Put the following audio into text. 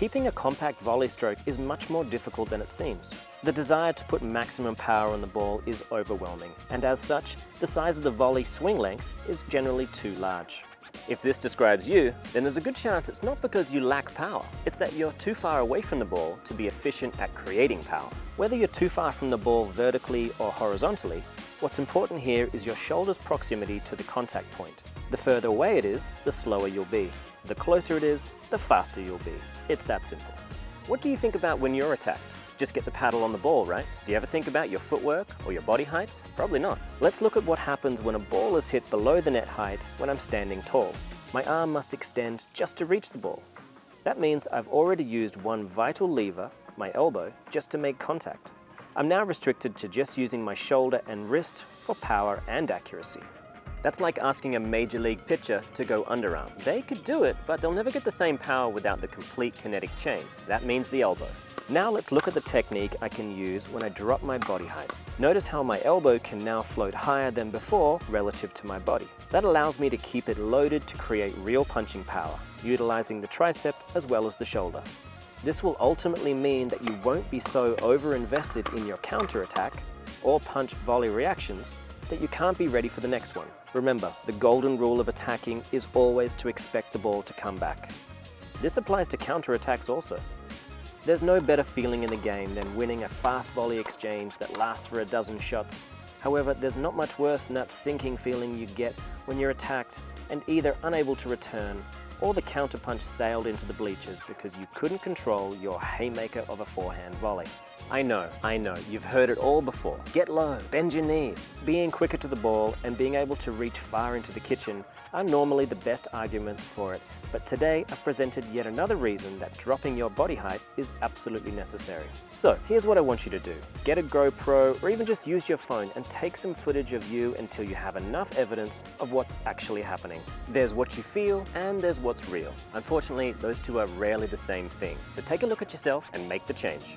Keeping a compact volley stroke is much more difficult than it seems. The desire to put maximum power on the ball is overwhelming, and as such, the size of the volley swing length is generally too large. If this describes you, then there's a good chance it's not because you lack power. It's that you're too far away from the ball to be efficient at creating power. Whether you're too far from the ball vertically or horizontally, what's important here is your shoulder's proximity to the contact point. The further away it is, the slower you'll be. The closer it is, the faster you'll be. It's that simple. What do you think about when you're attacked? Just get the paddle on the ball, right? Do you ever think about your footwork or your body height? Probably not. Let's look at what happens when a ball is hit below the net height when I'm standing tall. My arm must extend just to reach the ball. That means I've already used one vital lever, my elbow, just to make contact. I'm now restricted to just using my shoulder and wrist for power and accuracy. That's like asking a major league pitcher to go underarm. They could do it, but they'll never get the same power without the complete kinetic chain. That means the elbow. Now let's look at the technique I can use when I drop my body height. Notice how my elbow can now float higher than before relative to my body. That allows me to keep it loaded to create real punching power, utilizing the tricep as well as the shoulder. This will ultimately mean that you won't be so over-invested in your counterattack or punch volley reactions that you can't be ready for the next one. Remember, the golden rule of attacking is always to expect the ball to come back. This applies to counterattacks also. There's no better feeling in the game than winning a fast volley exchange that lasts for a dozen shots. However, there's not much worse than that sinking feeling you get when you're attacked and either unable to return or the counterpunch sailed into the bleachers because you couldn't control your haymaker of a forehand volley. I know, you've heard it all before. Get low, bend your knees. Being quicker to the ball and being able to reach far into the kitchen are normally the best arguments for it, but today I've presented yet another reason that dropping your body height is absolutely necessary. So here's what I want you to do. Get a GoPro or even just use your phone and take some footage of you until you have enough evidence of what's actually happening. There's what you feel and there's what's real. Unfortunately, those two are rarely the same thing, so take a look at yourself and make the change.